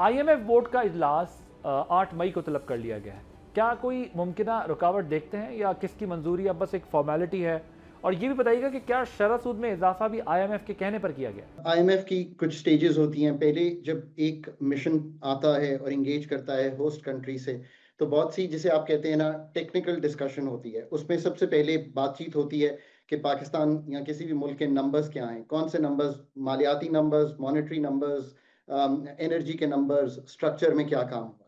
IMF board का इजलास 8 मई को तलब कर लिया गया है। क्या कोई मुमकिन रुकावट देखते हैं या किसकी मंजूरी अब बस एक फॉर्मेलिटी है? और ये भी बताइएगा कि क्या शरह सूद में इजाफा भी आईएमएफ के कहने पर किया गया? आईएमएफ की कुछ स्टेजेस होती हैं। पहले जब एक मिशन आता है और इंगेज करता है होस्ट कंट्री से, तो बहुत सी, जिसे आप कहते हैं ना, टेक्निकल डिस्कशन होती है। उसमें सबसे पहले बातचीत होती है कि पाकिस्तान या किसी भी मुल्क के नंबर्स क्या हैं, कौन से नंबर्स, मालियाती नंबर्स, मॉनेटरी नंबर्स, एनर्जी के नंबर्स, स्ट्रक्चर में क्या काम हुआ है।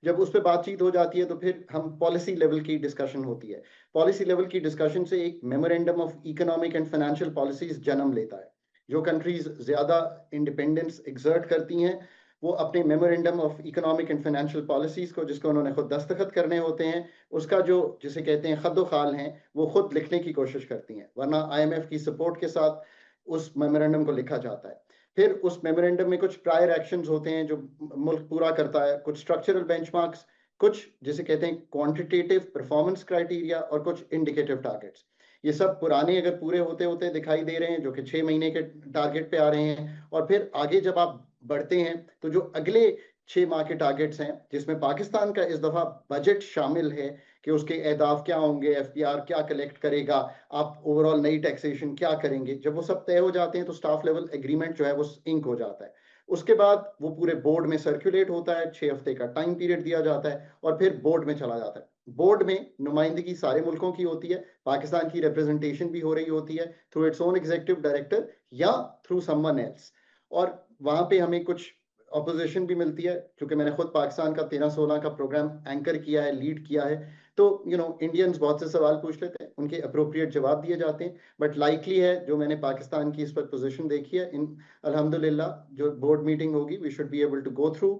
जब उस पर बातचीत हो जाती है तो फिर हम पॉलिसी लेवल की डिस्कशन होती है। पॉलिसी लेवल की डिस्कशन से एक memorandum of economic and financial policies जन्म लेता है। जो कंट्रीज ज्यादा इंडिपेंडेंस एग्जर्ट करती हैं, वो अपने memorandum of economic and financial policies को, जिसको उन्होंने खुद दस्तखत करने होते हैं, उसका जो जिसे कहते हैं खद्दो खाल हैं, वो खुद लिखने की कोशिश करती हैं। वरना आईएमएफ की सपोर्ट के साथ उस मेमोरेंडम को लिखा जाता है। फिर उस मेमोरेंडम में कुछ प्रायर एक्शंस होते हैं जो मुल्क पूरा करता है, कुछ स्ट्रक्चरल बेंचमार्क्स, कुछ जिसे कहते हैं क्वांटिटेटिव परफॉर्मेंस क्राइटेरिया, और कुछ इंडिकेटिव टारगेट्स। ये सब पुराने अगर पूरे होते होते दिखाई दे रहे हैं, जो कि 6 महीने के टारगेट पे आ रहे हैं, और फिर आगे जब आप बढ़ते हैं तो जो अगले 6 माह के टारगेट्स हैं, जिसमें पाकिस्तान का इस दफा बजट शामिल है कि उसके अहदाफ क्या होंगे, एफपीआर क्या कलेक्ट करेगा, आप ओवरऑल नई टैक्सेशन क्या करेंगे, जब वो सब तय हो जाते हैं तो स्टाफ लेवल एग्रीमेंट जो है वो इंक हो जाता है। उसके बाद वो पूरे बोर्ड में सर्कुलेट होता है, 6 हफ्ते का टाइम पीरियड दिया जाता है, और फिर बोर्ड में चला जाता है। बोर्ड में नुमाइंदगी सारे मुल्कों की होती है, पाकिस्तान की रिप्रेजेंटेशन भी हो रही होती है through its own executive director या थ्रू समवन एल्स। और वहां पे हमें कुछ अपोजिशन भी मिलती है, क्योंकि मैंने खुद पाकिस्तान का 13-16 का प्रोग्राम एंकर किया है, लीड किया है। तो इंडियंस बहुत से सवाल पूछ लेते हैं, उनके अप्रोप्रिएट जवाब दिए जाते हैं। बट लाइकली है, जो मैंने पाकिस्तान की इस पर पोजीशन देखी है, इन अल्हम्दुलिल्लाह जो बोर्ड मीटिंग होगी, we should be able to go through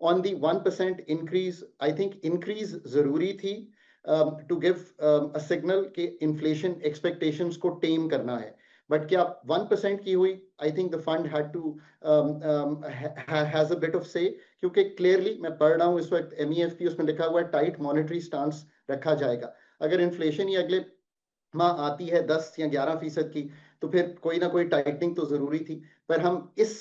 on the 1% increase. I think increase जरूरी थी टू गिव अ सिग्नल कि इन्फ्लेशन एक्सपेक्टेशंस को टेम करना है। बट क्या 1% की हुई? I think the fund had to has a bit of say, क्योंकि क्लियरली मैं पढ़ रहा हूँ इस वक्त एमईएफ की, उसमें लिखा हुआ है टाइट मॉनेटरी स्टांस रखा जाएगा। अगर इन्फ्लेशन ही अगले माह आती है 10 या 11% की, तो फिर कोई ना कोई टाइटनिंग तो जरूरी थी। पर हम इस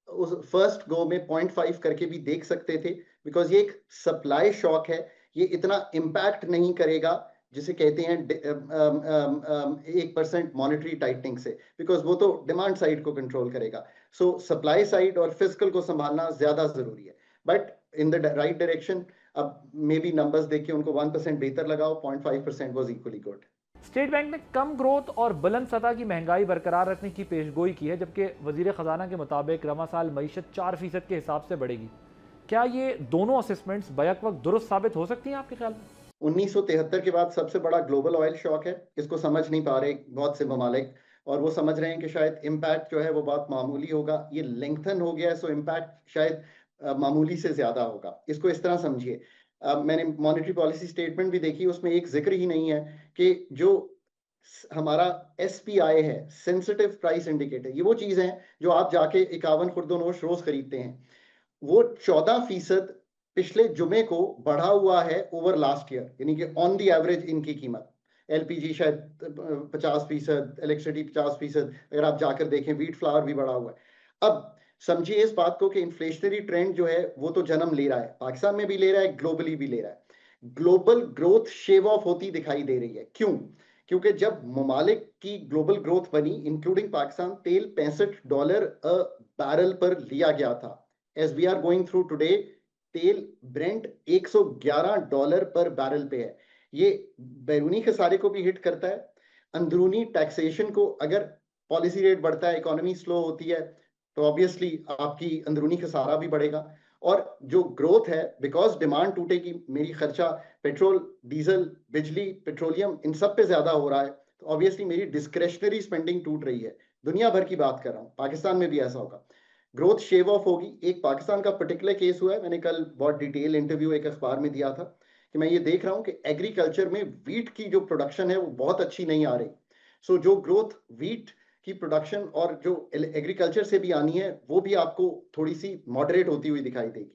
उस फर्स्ट गो में 0.5 करके भी देख सकते थे, बिकॉज ये एक सप्लाई शॉक है। ये इतना इम्पैक्ट नहीं करेगा जिसे कहते हैं 1% मॉनेटरी टाइटनिंग से, बिकॉज वो तो डिमांड साइड को कंट्रोल करेगा। सो सप्लाई साइड और फिस्कल को संभालना ज्यादा जरूरी है, but in the right direction. अब मे बी नंबर्स देखिए, उनको 1% बेहतर लगाओ, 0.5% was equally good. State bank ने कम ग्रोथ और बुलंद सतह की महंगाई बरकरार रखने की पेशगोई की है, जबकि वजीर खजाना के मुताबिक रवा साल मईशत 4% के हिसाब से बढ़ेगी। क्या ये दोनों असेसमेंट्स बैक वक्त दुरुस्त साबित हो सकती हैं आपके ख्याल में? 1973 के बाद सबसे बड़ा ग्लोबल ऑयल शॉक है। इसको समझ नहीं पा रहे बहुत से ममालिक, और वो समझ रहे हैं कि शायद इम्पैक्ट जो है वो बहुत मामूली होगा। ये लेंथन हो गया है, सो इम्पैक्ट शायद मामूली से ज्यादा होगा। इसको इस तरह समझिए। मैंने मॉनेटरी पॉलिसी स्टेटमेंट भी देखी, उसमें एक जिक्र ही नहीं है कि जो हमारा एसपीआई है, सेंसिटिव प्राइस इंडिकेटर, ये वो चीज है जो आप जाके 51 खुर्दोनोश रोज खरीदते हैं, वो 14% पिछले जुमे को बढ़ा हुआ है ओवर लास्ट ईयर। यानी कि ऑन दी एवरेज इनकी कीमत, एलपीजी शायद 50%, इलेक्ट्रिसिटी 50%, अगर आप जाकर देखें व्हीट फ्लावर भी बढ़ा हुआ है। अब समझिए इस बात को कि इन्फ्लेशनरी ट्रेंड जो है वो तो जन्म ले रहा है, पाकिस्तान में भी ले रहा है, ग्लोबली भी ले रहा है। ग्लोबल ग्रोथ शेव ऑफ होती दिखाई दे रही है। क्यों? क्योंकि जब ममालिक की ग्लोबल ग्रोथ बनी, इंक्लूडिंग पाकिस्तान, तेल $65 अ बैरल पर लिया गया था। As we are going through today, तेल ब्रेंट $111 पर बैरल पे है। ये बैरूनी खसारे को भी हिट करता है, अंदरूनी टैक्सेशन को। अगर पॉलिसी रेट बढ़ता है, इकोनॉमी स्लो होती है, तो ऑब्वियसली आपकी अंदरूनी खसारा भी बढ़ेगा। और जो ग्रोथ है, बिकॉज डिमांड टूटेगी, मेरी खर्चा पेट्रोल, डीजल, बिजली, पेट्रोलियम, इन सब पे ज्यादा हो रहा है, तो ऑब्वियसली मेरी डिस्क्रेशनरी स्पेंडिंग टूट रही है। दुनिया भर की बात कर रहा हूँ, पाकिस्तान में भी ऐसा होगा, ग्रोथ शेव ऑफ होगी। एक पाकिस्तान का पर्टिकुलर केस हुआ है, मैंने कल बहुत डिटेल इंटरव्यू एक अखबार में दिया था, कि मैं ये देख रहा हूँ कि एग्रीकल्चर में वीट की जो प्रोडक्शन है वो बहुत अच्छी नहीं आ रही। सो जो ग्रोथ वीट की प्रोडक्शन और जो एग्रीकल्चर से भी आनी है, वो भी आपको थोड़ी सी मॉडरेट होती हुई दिखाई देगी।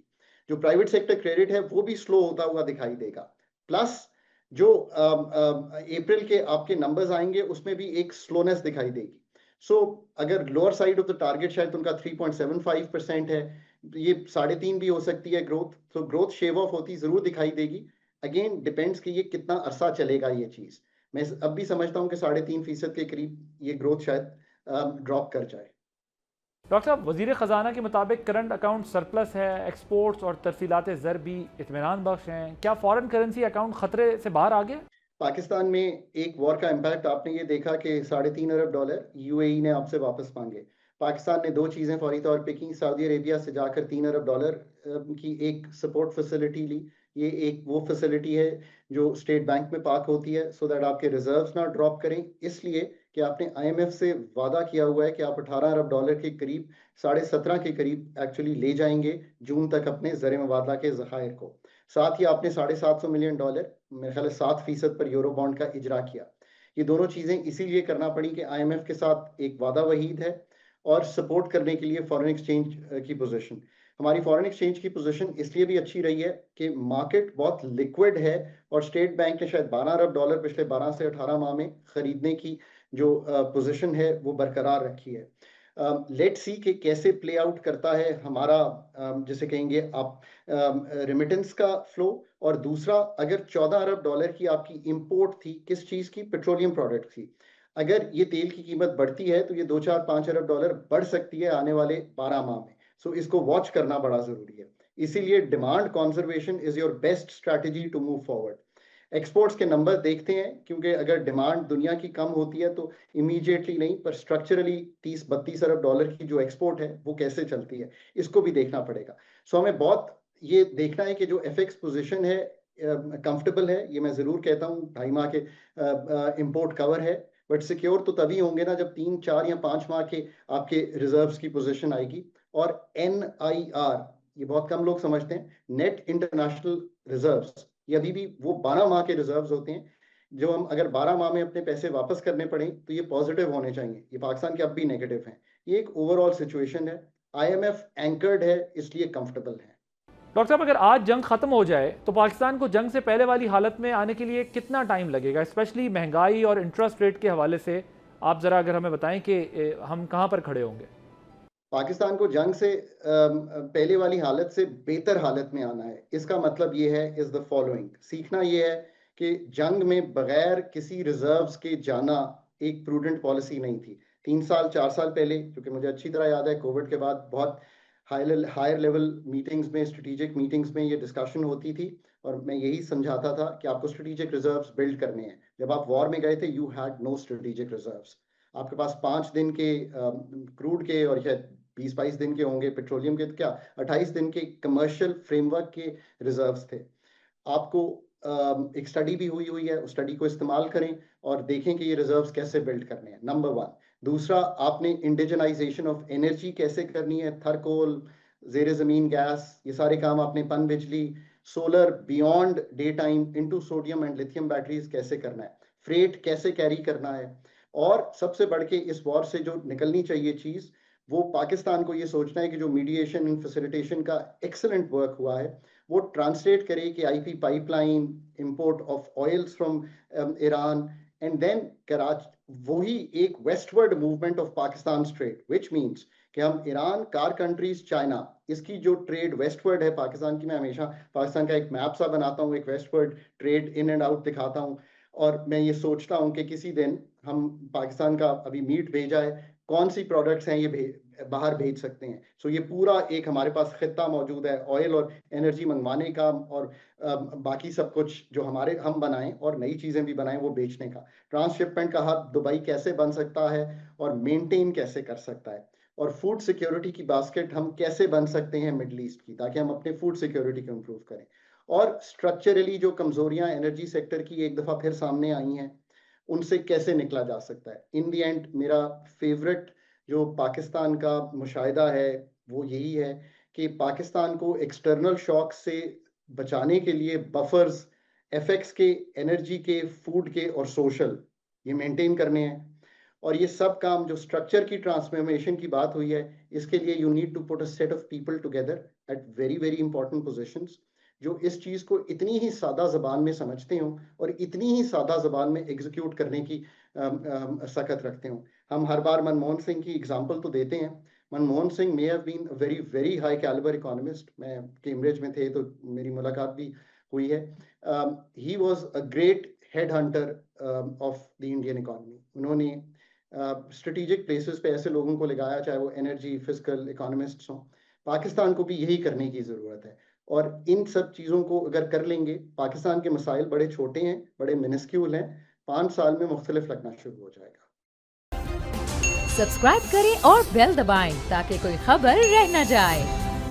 जो प्राइवेट सेक्टर क्रेडिट है वो भी स्लो होता हुआ दिखाई देगा। प्लस जो अप्रैल के आपके नंबर्स आएंगे, उसमें भी एक स्लोनेस दिखाई देगी। सो अगर lower side of the target शायद उनका 3.75% है, ये 3.5 भी हो सकती है ग्रोथ, तो ग्रोथ शेव ऑफ होती जरूर दिखाई देगी। अगेन डिपेंड्स कि ये कितना अरसा चलेगा ये चीज। मैं अब भी समझता हूँ कि 3.5% के करीब ये ग्रोथ शायद ड्रॉप कर जाए। डॉक्टर साहब, वजीर ख़जाना के मुताबिक करंट अकाउंट सरप्लस है, एक्सपोर्ट्स और तरसीलात ज़र भी इत्मीनान बख्श हैं। क्या फॉरेन करेंसी अकाउंट खतरे से बाहर आ गया? पाकिस्तान में एक वॉर का इम्पैक्ट आपने ये देखा कि $3.5 अरब यूएई ने आपसे वापस मांगे। पाकिस्तान ने दो चीज़ें फौरी तौर पे की, सऊदी अरेबिया से जाकर $3 अरब की एक सपोर्ट फैसिलिटी ली। ये एक वो फैसिलिटी है जो स्टेट बैंक में पार्क होती है, सो दैट आपके रिजर्व्स ना ड्रॉप करें, इसलिए कि आपने आईएमएफ से वादा किया हुआ है कि आप $18 अरब के करीब, 17.5 के करीब एक्चुअली ले जाएंगे जून तक अपने ज़र मुबादला के ज़खायर को। साथ ही आपने $750 मिलियन, मेरे ख्याल है 7% पर यूरो बॉन्ड का इजरा किया। ये दोनों चीजें इसीलिए करना पड़ी कि आईएमएफ के साथ एक वादा वहीद है और सपोर्ट करने के लिए फॉरेन एक्सचेंज की पोजीशन। हमारी फॉरेन एक्सचेंज की पोजीशन इसलिए भी अच्छी रही है कि मार्केट बहुत लिक्विड है और स्टेट बैंक ने शायद $12 अरब पिछले 12 से 18 माह में खरीदने की जो पोजीशन है वो बरकरार रखी है। लेट सी कि कैसे प्ले आउट करता है हमारा जिसे कहेंगे आप रेमिटेंस का फ्लो। और दूसरा, अगर $14 अरब की आपकी इंपोर्ट थी, किस चीज की? पेट्रोलियम प्रोडक्ट की। अगर ये तेल की कीमत बढ़ती है तो ये $2-4-5 अरब बढ़ सकती है आने वाले 12 माह में। सो इसको वॉच करना बड़ा जरूरी है। इसीलिए demand conservation is your best strategy to move forward. Exports के नंबर देखते हैं, क्योंकि अगर डिमांड दुनिया की कम होती है तो इमीडिएटली नहीं, पर स्ट्रक्चरली 30-32 अरब डॉलर की जो एक्सपोर्ट है वो कैसे चलती है, इसको भी देखना पड़ेगा। सो हमें बहुत ये देखना है कि जो एफएक्स पोजीशन है कंफर्टेबल है। ये मैं जरूर कहता हूँ 2.5 माह के इंपोर्ट कवर है, बट सिक्योर तो तभी होंगे ना जब 3, 4 या 5 माह के आपके रिजर्व्स की पोजीशन आएगी। और NIR, ये बहुत कम लोग समझते हैं, नेट इंटरनेशनल रिजर्व्स, ये अभी भी वो 12 माह के रिजर्व्स होते हैं जो हम अगर 12 माह में अपने पैसे वापस करने पड़े तो ये पॉजिटिव होने चाहिए। ये पाकिस्तान के अब भी नेगेटिव हैं। ये एक ओवरऑल सिचुएशन है। आईएमएफ एंकर्ड है, इसलिए कंफर्टेबल है। डॉक्टर साहब, अगर आज जंग ख़त्म हो जाए तो पाकिस्तान को जंग से पहले वाली हालत में आने के लिए कितना टाइम लगेगा, स्पेशली महंगाई और इंटरेस्ट रेट के हवाले से आप ज़रा अगर हमें बताएं कि हम कहाँ पर खड़े होंगे? पाकिस्तान को जंग से पहले वाली हालत से बेहतर हालत में आना है, इसका मतलब ये है इज द फॉलोइंग। सीखना ये है कि जंग में बगैर किसी रिजर्व्स के जाना एक प्रूडेंट पॉलिसी नहीं थी। 3 साल 4 साल पहले, क्योंकि मुझे अच्छी तरह याद है, कोविड के बाद बहुत हायर लेवल मीटिंग्स में, स्ट्रेटेजिक मीटिंग्स में ये डिस्कशन होती थी और मैं यही समझाता था कि आपको स्ट्रेटेजिक रिजर्व्स बिल्ड करने हैं। जब आप वॉर में गए थे, you had no strategic reserves. आपके पास 5 दिन के क्रूड के और शायद 20-22 दिन के होंगे पेट्रोलियम के, तो क्या 28 दिन के कमर्शियल फ्रेमवर्क के रिजर्व्स थे। आपको एक स्टडी भी हुई है, उस स्टडी को इस्तेमाल करें और देखें कि ये रिजर्व्स कैसे बिल्ड करने हैं, नंबर 1। दूसरा, आपने इंडिजनाइजेशन ऑफ एनर्जी कैसे करनी है, थर्कोल, जेर जमीन गैस, ये सारे काम आपने, पन बिजली, solar beyond day time into sodium and lithium batteries कैसे करना है, फ्रेट कैसे कैरी करना है। और सबसे बढ़ के इस वॉर से जो निकलनी चाहिए चीज, वो पाकिस्तान को ये सोचना है कि जो मीडिएशन एंड फैसिलिटेशन का एक्सेलेंट वर्क हुआ है वो ट्रांसलेट करे कि IP pipeline, import of oils from Iran, and then Karachi, वही एक westward movement of Pakistan trade, which means कि हम ईरान, कार कंट्रीज, चाइना, इसकी जो ट्रेड वेस्टवर्ड है पाकिस्तान की। मैं हमेशा पाकिस्तान का एक मैप सा बनाता हूँ, एक westward trade in and out दिखाता हूँ। और मैं ये सोचता हूँ कि किसी दिन हम पाकिस्तान का अभी मीट भेजा है, कौन सी प्रोडक्ट्स हैं ये बाहर भेज सकते हैं। सो ये पूरा एक हमारे पास खित्ता मौजूद है ऑयल और एनर्जी मंगवाने का, और बाकी सब कुछ जो हमारे हम बनाएं और नई चीजें भी बनाएं वो बेचने का। ट्रांसशिपमेंट का हब दुबई कैसे बन सकता है और मेंटेन कैसे कर सकता है, और फूड सिक्योरिटी की बास्केट हम कैसे बन सकते हैं मिडल ईस्ट की, ताकि हम अपने फूड सिक्योरिटी को इम्प्रूव करें। और स्ट्रक्चरली जो कमजोरियां एनर्जी सेक्टर की एक दफा फिर सामने आई हैं, उनसे कैसे निकला जा सकता है। इन दी एंड मेरा फेवरेट जो पाकिस्तान का मुशाहिदा है वो यही है कि पाकिस्तान को एक्सटर्नल शॉक से बचाने के लिए बफर्स, एफएक्स के, एनर्जी के, फूड के और सोशल, ये मेंटेन करने हैं। और ये सब काम जो स्ट्रक्चर की ट्रांसफॉर्मेशन की बात हुई है, इसके लिए you need to put a set of people together at very very important positions, जो इस चीज को इतनी ही सादा जबान में समझते हो और इतनी ही सादा जबान में एग्जीक्यूट करने की सकत रखते हो। हम हर बार मनमोहन सिंह की एग्जाम्पल तो देते हैं, Manmohan Singh may have been a very very high caliber economist. मैं कैम्ब्रिज में थे तो मेरी मुलाकात भी हुई है. He was a great headhunter of the Indian economy. उन्होंने स्ट्रेटेजिक प्लेसेस पे ऐसे लोगों को लगाया, चाहे वो एनर्जी, फिजिकल इकोनॉमिस्ट्स हों. पाकिस्तान को भी यही करने की ज़रूरत है, और इन सब चीज़ों को अगर कर लेंगे, पाकिस्तान के मसाइल बड़े छोटे हैं, बड़े मिनिस्क्यूल हैं, 5 साल में मुख्तलिफ लगना शुरू हो जाएगा. सब्सक्राइब करें और बेल दबाएं ताकि कोई खबर रह न जाए.